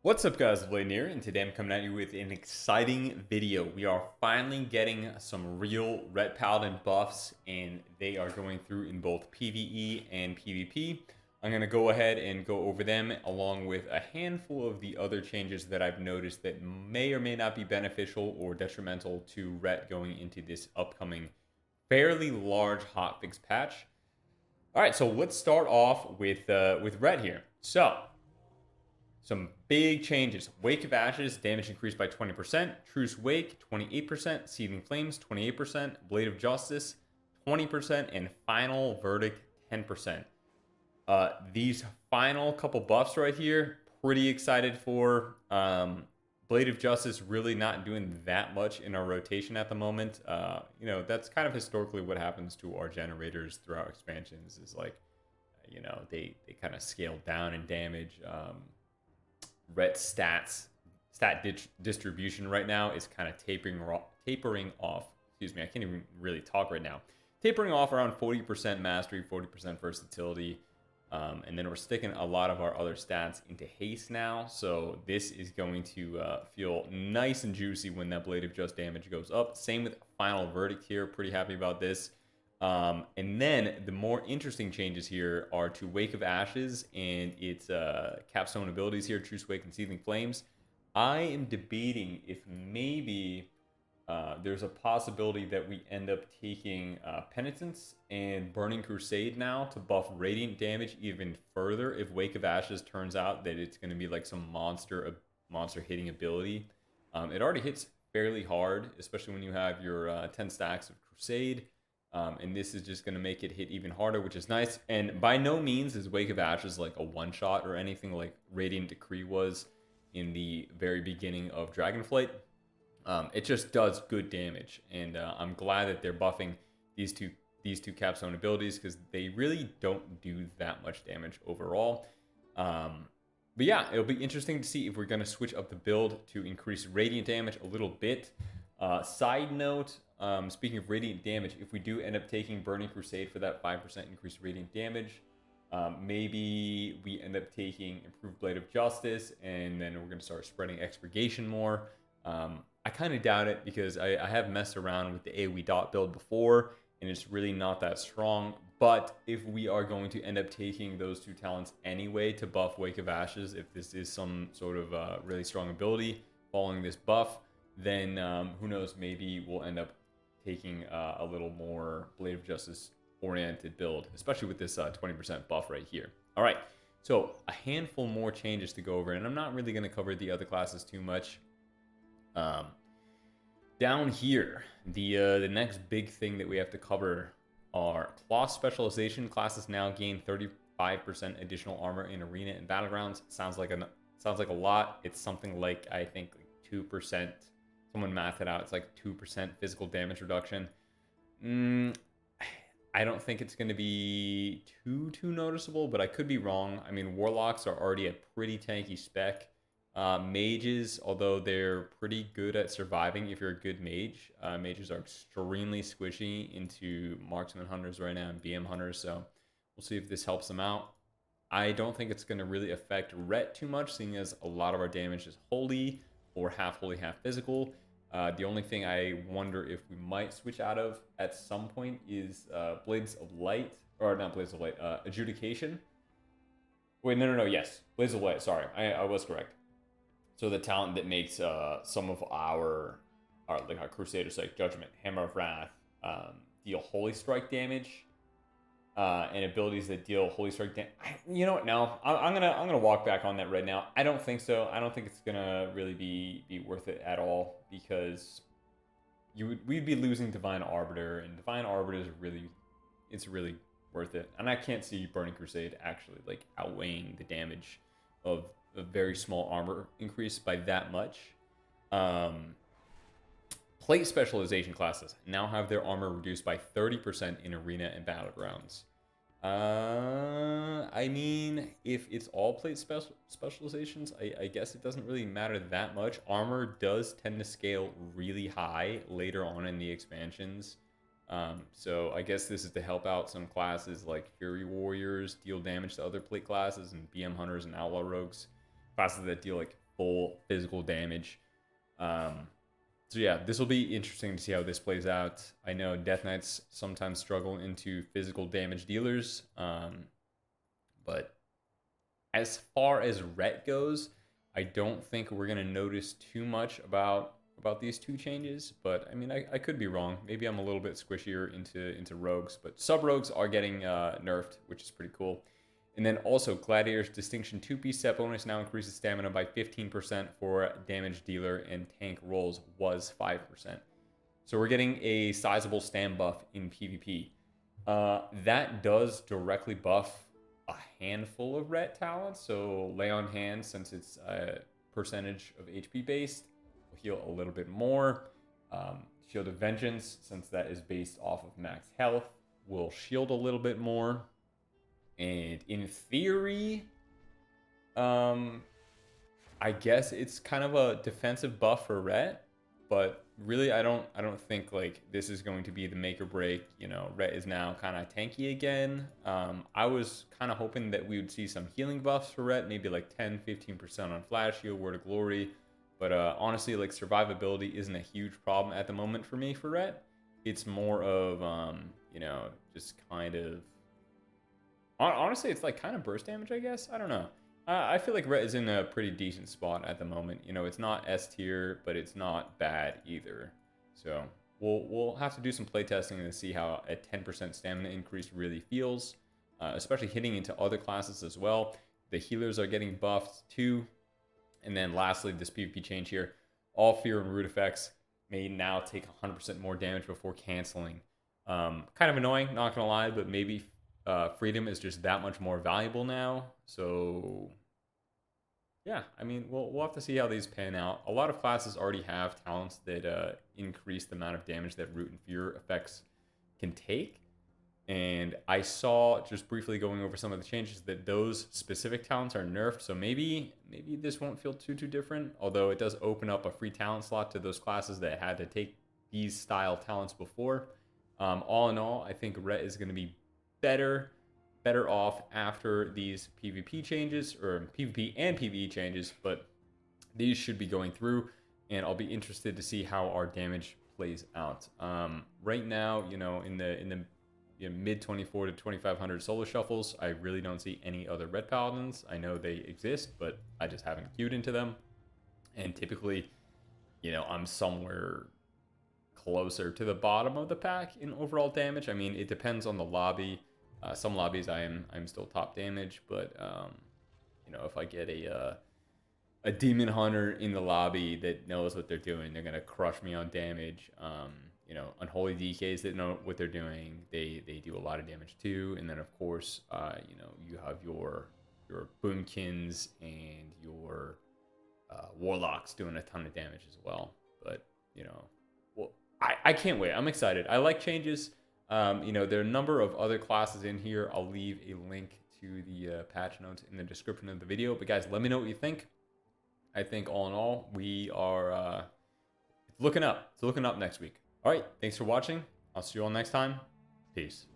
What's up guys, Lvladen here, and today I'm coming at you with an exciting video. We are finally getting some real Red Paladin buffs, and they are going through in both PvE and PvP. I'm going to go ahead and go over them along with a handful of the other changes that I've noticed that may or may not be beneficial or detrimental to Ret going into this upcoming fairly large hotfix patch. Alright, so let's start off with Ret here. So, some big changes. Wake of Ashes, damage increased by 20%. Truce Wake, 28%. Seething Flames, 28%. Blade of Justice, 20%. And Final Verdict, 10%. These final couple buffs right here, pretty excited for. Blade of Justice really not doing that much in our rotation at the moment. That's kind of historically what happens to our generators throughout expansions is like, they kind of scale down in damage. Ret stat distribution right now is kind of tapering off. Excuse me, I can't even really talk right now. Tapering off around 40% mastery, 40% versatility, and then we're sticking a lot of our other stats into haste now. So this is going to feel nice and juicy when that Blade of Just damage goes up. Same with Final Verdict here. Pretty happy about this. And then the more interesting changes here are to Wake of Ashes and its capstone abilities here, Truce Wake and Seething Flames. I am debating if maybe there's a possibility that we end up taking Penitence and Burning Crusade now to buff Radiant damage even further if Wake of Ashes turns out that it's going to be like some monster hitting ability. It already hits fairly hard, especially when you have your 10 stacks of Crusade. And this is just going to make it hit even harder, which is nice. And by no means is Wake of Ashes like a one-shot or anything like Radiant Decree was in the very beginning of Dragonflight. It just does good damage, and I'm glad that they're buffing these two capstone abilities because they really don't do that much damage overall. But yeah, it'll be interesting to see if we're going to switch up the build to increase Radiant damage a little bit. Side note, speaking of Radiant damage, if we do end up taking Burning Crusade for that 5% increased Radiant damage, maybe we end up taking Improved Blade of Justice, and then we're going to start spreading Expurgation more. I kind of doubt it because I have messed around with the AoE dot build before, and it's really not that strong. But if we are going to end up taking those two talents anyway to buff Wake of Ashes, if this is some sort of really strong ability following this buff, then who knows, maybe we'll end up taking a little more Blade of Justice oriented build, especially with this 20% buff right here. All right, so a handful more changes to go over, and I'm not really going to cover the other classes too much. Down here, the next big thing that we have to cover are class specialization. Classes now gain 35% additional armor in arena and battlegrounds. Sounds like a lot. It's something like, I think, like 2%. Someone mathed it out. It's like 2% physical damage reduction. I don't think it's going to be too noticeable, but I could be wrong. I mean, warlocks are already a pretty tanky spec. Mages, although they're pretty good at surviving if you're a good mage, mages are extremely squishy into marksman hunters right now and BM hunters, so we'll see if this helps them out. I don't think it's going to really affect Ret too much, seeing as a lot of our damage is holy or half holy, half physical. The only thing I wonder if we might switch out of at some point is Blades of Light, or not Blades of Light, Adjudication. Wait, no, yes, Blades of Light, sorry, I was correct. So the talent that makes some of our Crusaders like Judgment, Hammer of Wrath, deal Holy Strike damage, and abilities that deal Holy Strike damage. You know what? No, I'm gonna walk back on that right now. I don't think so. I don't think it's gonna really be worth it at all because we'd be losing Divine Arbiter, and Divine Arbiter is really worth it. And I can't see Burning Crusade actually like outweighing the damage of a very small armor increase by that much. Plate specialization classes now have their armor reduced by 30% in arena and battlegrounds. I mean, if it's all plate specializations, I guess it doesn't really matter that much. Armor does tend to scale really high later on in the expansions. So I guess this is to help out some classes like Fury Warriors, deal damage to other plate classes, and BM Hunters and Outlaw Rogues. Classes that deal like full physical damage. So yeah, this will be interesting to see how this plays out. I know Death Knights sometimes struggle into physical damage dealers, but as far as ret goes, I don't think we're gonna notice too much about these two changes. But I mean, I could be wrong. Maybe I'm a little bit squishier into rogues, but sub rogues are getting nerfed, which is pretty cool. And then also, Gladiator's Distinction 2-piece set bonus now increases stamina by 15% for damage dealer, and tank rolls was 5%. So we're getting a sizable stam buff in PvP. That does directly buff a handful of ret talents. So Lay on Hand, since it's a percentage of HP based, will heal a little bit more. Shield of Vengeance, since that is based off of max health, will shield a little bit more. And in theory, I guess it's kind of a defensive buff for ret, but really I don't think like this is going to be the make or break. You know, ret is now kind of tanky again. I was kind of hoping that we would see some healing buffs for ret, maybe like 10-15% on flash heal, Word of Glory, but honestly, like survivability isn't a huge problem at the moment for me for ret. It's more of you know, just kind of, honestly, it's like kind of burst damage, I guess. I don't know. I feel like ret is in a pretty decent spot at the moment. You know, it's not S tier, but it's not bad either. So we'll have to do some playtesting to see how a 10% stamina increase really feels, especially hitting into other classes as well. The healers are getting buffed too. And then lastly, this PvP change here. All fear and root effects may now take 100% more damage before canceling. Kind of annoying, not gonna lie, but maybe freedom is just that much more valuable now. So yeah, I mean, we'll have to see how these pan out. A lot of classes already have talents that increase the amount of damage that root and fear effects can take. And I saw, just briefly going over some of the changes, that those specific talents are nerfed. So maybe this won't feel too different, although it does open up a free talent slot to those classes that had to take these style talents before. All in all, I think ret is going to be better off after these PvP changes, or PvP and PvE changes, but these should be going through, and I'll be interested to see how our damage plays out. Right now, you know, in the mid 24 to 2500 solo shuffles, I really don't see any other red paladins. I know they exist, but I just haven't queued into them. And typically, you know, I'm somewhere closer to the bottom of the pack in overall damage. I mean, it depends on the lobby. Some lobbies I'm still top damage, but you know, if I get a demon hunter in the lobby that knows what they're doing, they're gonna crush me on damage. You know, unholy DKs that know what they're doing, they do a lot of damage too. And then of course, you know, you have your boomkins and your warlocks doing a ton of damage as well. But you know, well, I can't wait. I'm excited. I like changes. You know, there are a number of other classes in here. I'll leave a link to the patch notes in the description of the video. But guys, let me know what you think. I think all in all, we are it's looking up. It's looking up next week. All right, thanks for watching. I'll see you all next time. Peace.